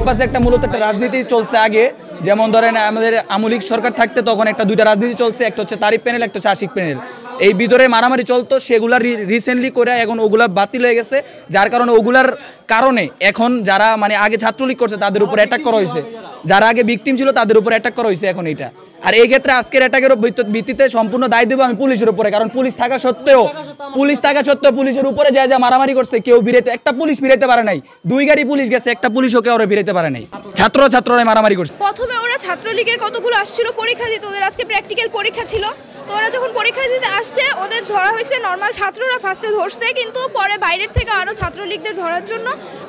ক্যাম্পাসে একটা মূলত একটা রাজনীতি চলছে আগে, যেমন ধরেন আমাদের আমলিক সরকার থাকতে তখন একটা দুইটা রাজনীতি চলছে, একটা হচ্ছে তারিফ প্যানেল, একটা হচ্ছে আশিক প্যানেল। এই ভিতরে মারামারি চলতো, সেগুলা রিসেন্টলি করে এখন ওগুলা বাতিল হয়ে গেছে, যার কারণে ওগুলার কারণে এখন যারা মানে আগে ছাত্রলীগ করছে তাদের উপর অ্যাটাক করা হয়েছে, যারা আগে ভিকটিম ছিল তাদের উপর অ্যাটাক করা হয়েছে এখন এইটা। আর এই ক্ষেত্রে আজকের অ্যাটাকের ভিত্তিতে সম্পূর্ণ দায় দেবো আমি পুলিশের উপরে, কারণ পুলিশ থাকা সত্ত্বেও পুলিশের উপরে যা মারামারি করছে কেউ একটা পুলিশ ফিরাইতে পারে নাই, 2 গাড়ি পুলিশ গেছে, একটা পুলিশও কেউ ফিরাইতে পারে নাই, ছাত্ররা মারামারি করছে। প্রথমে ওরা ছাত্রলীগের কতগুলো আসছিল পরীক্ষা দিতে, ওদের আজকে প্র্যাকটিক্যাল পরীক্ষা ছিল, তো ওরা যখন পরীক্ষা দিতে আসছে ওদের ধরা হয়েছে, নর্মাল ছাত্ররা ফার্স্টে ধরছে, কিন্তু পরে বাইরের থেকে আরও ছাত্রলীগদের ধরার জন্য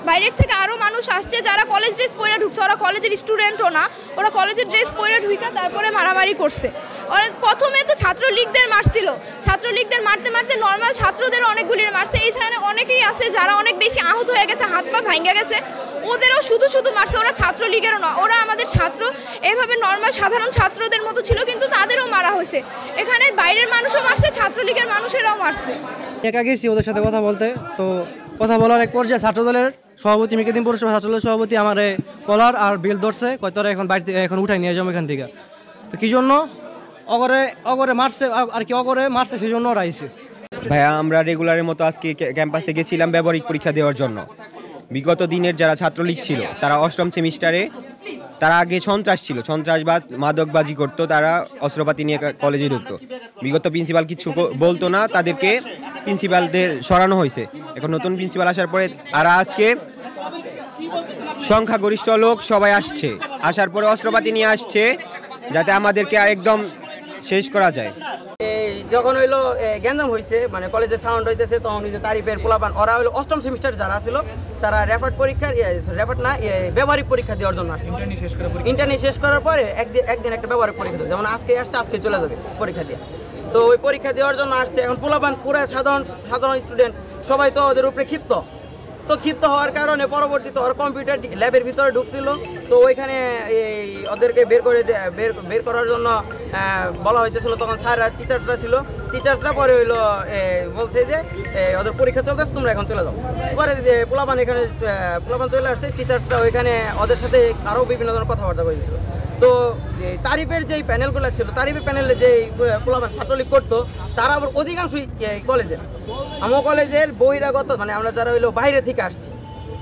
বাইরের থেকে আরও মানুষ আসছে যারা কলেজ ড্রেস পরে ঢুকছে, ওরা কলেজের স্টুডেন্টও না, ওরা কলেজের ড্রেস পরে ঢুকা তারপরে মারামারি করছে। ওরা প্রথমে তো ছাত্রলীগদের মারছিল, ছাত্রলীগদের মারতে মারতে নর্মাল ছাত্রদের অনেকগুলি মারছে, এইখানে অনেকেই আছে যারা অনেক বেশি আহত হয়ে গেছে, হাত পা ভাঙ্গা গেছে, ওদেরও শুধু মারছে, ওরা ছাত্রলীগেরও না, ওরা আমাদের ছাত্র, এইভাবে নর্মাল সাধারণ ছাত্রদের মতো ছিল, কিন্তু তাদেরও মারা হয়েছে। এখানে বাইরের মানুষও মারছে, ছাত্রলীগের মানুষেরাও মারছে। একা গেছি ওদের সাথে কথা বলতে, তো কথা বলার এক পর্যায়ে ছাত্রদলের সভাপতি, মেকেদিন পৌরসভা ছাত্রদলের সভাপতি আমার কলার আর বেল ধরছে, কয়তরা এখন বাড়িতে এখন উঠাই নিয়ে যাবো এখান থেকে। তো কি জন্য অগরে মারছে, আর কি অগরে মারছে সেই জন্য ওরা আইছে। ভাইয়া আমরা রেগুলারের মতো আজকে ক্যাম্পাসে গেছিলাম ব্যবহারিক পরীক্ষা দেওয়ার জন্য। বিগত দিনের যারা ছাত্রলীগ ছিল তারা 8ম সেমিস্টারে, তারা আগে সন্ত্রাস ছিল, সন্ত্রাসবাদ মাদকবাজি করতো, তারা অস্ত্রপাতি নিয়ে কলেজে ঢুকতো। বিগত প্রিন্সিপাল কিছু বলতো না, তাদেরকে প্রিন্সিপালদের সরানো হয়েছে। এখন নতুন প্রিন্সিপাল আসার পরে আর আজকে সংখ্যাগরিষ্ঠ লোক সবাই আসছে, আসার পরে অস্ত্রপাতি নিয়ে আসছে যাতে আমাদেরকে একদম শেষ করা যায়। যখন হইলো গ্যাঞ্জাম হয়েছে, মানে কলেজে সাউন্ড হইতেছে, তখন নিজে তারিফের পোলাপান ওরা হইলো 8ম সেমিস্টার যারা ছিল তারা ব্যবহারিক পরীক্ষা দেওয়ার জন্য আসছে। ইন্টারনি শেষ করার পরে একদিন একটা ব্যবহারিক পরীক্ষা দেবে, যেমন আজকে আসছে, আজকে চলে যাবে পরীক্ষা দিয়ে। তো ওই পরীক্ষা দেওয়ার জন্য আসছে, এখন পোলাপান পুরো সাধারণ স্টুডেন্ট সবাই তো ওদের উপরে ক্ষিপ্ত হওয়ার কারণে পরবর্তীতে ওর কম্পিউটার ল্যাবের ভিতরে ঢুকছিল, তো ওইখানে ওদেরকে বের করার জন্য বলা হইতেছিল। তখন স্যাররা টিচার্সরা পরে হইলো বলছে যে ওদের পরীক্ষা চলতেছে, তোমরা এখন চলে যাও। পরে যে পোলাপান চলে আসছে, টিচার্সরা ওইখানে ওদের সাথে আরও বিভিন্ন ধরনের কথাবার্তা বলেছিল। তো তারিফের যেই প্যানেলগুলো ছিল, তারিফের প্যানেলে যেই পোলাপান ছাত্রলীগ করতো, তারা আবার অধিকাংশই আমার কলেজের বহিরাগত, মানে আমরা যারা হইলো বাইরে থেকে আসছি,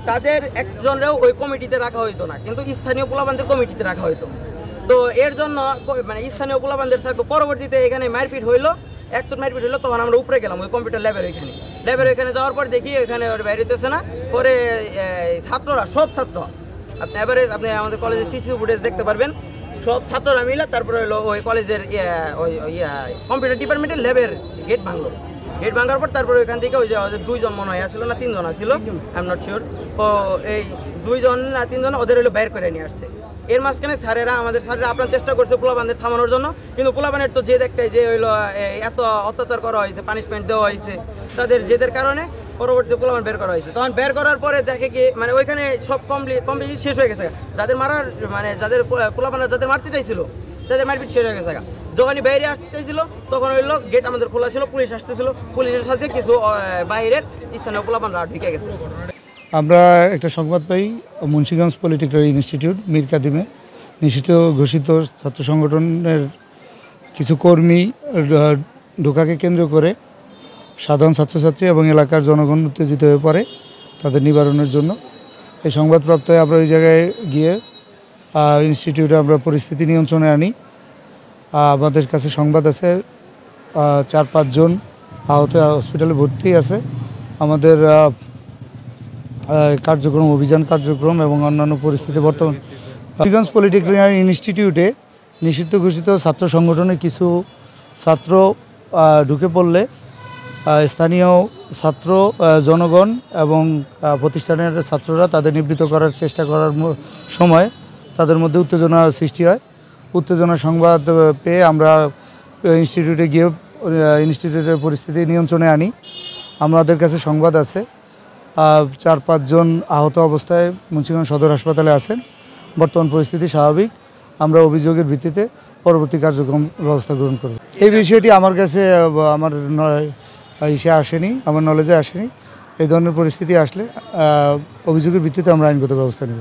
তাদের একজনেরও ওই কমিটিতে রাখা হইতো না, কিন্তু স্থানীয় পোলাপানদের কমিটিতে রাখা হইতো। তো এর জন্য মানে স্থানীয় পোলাপানদের থাকতো। পরবর্তীতে এখানে মারপিট হইলো, তখন আমরা উপরে গেলাম ওই কম্পিউটার ল্যাবের ওইখানে যাওয়ার পর দেখি ওইখানে ওর বাইরে হইতেছে না। পরে সব ছাত্র আপনি আমাদের কলেজের সিসি ফুটেজ দেখতে পারবেন, সব ছাত্ররা মিলে তারপরে হলো ওই কলেজের কম্পিউটার ডিপার্টমেন্টের ল্যাবের গেট ভাঙার পর তারপরে ওইখান থেকে ওই যে 2 জন মনে হয় আসছিল না 3 জন আসছিল, আই এম নট শিওর। তো এই 2 জন না 3 জন ওদের হলো বের করে নিয়ে আসছে। এর মাঝখানে আমাদের স্যারেরা আপনার চেষ্টা করছে পোলাপানদের থামানোর জন্য, কিন্তু পোলাপানের তো জেদ একটাই যে হইলো এত অত্যাচার করা হয়েছে, পানিশমেন্ট দেওয়া হয়েছে, তাদের জেদের কারণে পরবর্তী পোলাপান বের করা হয়েছে। তখন বের করার পরে দেখে কি মানে ওইখানে সব কমপ্লিট শেষ হয়ে গেছে, যাদের পোলাপানরা যাদের মারতে চাইছিল তাদের মারপিট শেষ হয়ে গেছে। যখনই বাইরে আসতে চাইছিল তখন হইলো গেট আমাদের খোলা ছিল, পুলিশ আসতেছিল, পুলিশের সাথে কিছু বাইরের স্থানীয় পোলাপানরা ঢুকে গেছে। আমরা একটা সংবাদ পাই মুন্সিগঞ্জ পলিটেকনিক ইনস্টিটিউট মীর কাদিমে নিষিদ্ধ ঘোষিত ছাত্র সংগঠনের কিছু কর্মী ঢোকাকে কেন্দ্র করে সাধারণ ছাত্রছাত্রী এবং এলাকার জনগণ উত্তেজিত হয়ে পড়ে তাদের নিবারণের জন্য। এই সংবাদপ্রাপ্ত হয়ে আমরা ওই জায়গায় গিয়ে ইনস্টিটিউটে আমরা পরিস্থিতি নিয়ন্ত্রণে আনি। আমাদের কাছে সংবাদ আছে 4-5 জন আহত হসপিটালে ভর্তি আছে। আমাদের অভিযান কার্যক্রম এবং অন্যান্য পরিস্থিতি বর্তমান মুন্সিগঞ্জ পলিটেকনিক ইনস্টিটিউটে নিষিদ্ধ ঘোষিত ছাত্র সংগঠনের কিছু ছাত্র ঢুকে পড়লে স্থানীয় ছাত্র জনগণ এবং প্রতিষ্ঠানের ছাত্ররা তাদের নিবৃত্ত করার চেষ্টা করার সময় তাদের মধ্যে উত্তেজনার সৃষ্টি হয়। উত্তেজনার সংবাদ পেয়ে আমরা ইনস্টিটিউটে গিয়ে ইনস্টিটিউটের পরিস্থিতি নিয়ন্ত্রণে আনি। আমাদের কাছে সংবাদ আছে 4-5 জন আহত অবস্থায় মুন্সিগঞ্জ সদর হাসপাতালে আছেন। বর্তমান পরিস্থিতি স্বাভাবিক। আমরা অভিযোগের ভিত্তিতে পরবর্তী কার্যক্রম ব্যবস্থা গ্রহণ করব। এই বিষয়টি আমার কাছে আমার আসেনি, আমার নলেজে আসেনি। এই ধরনের পরিস্থিতি আসলে অভিযোগের ভিত্তিতে আমরা আইনগত ব্যবস্থা নেব।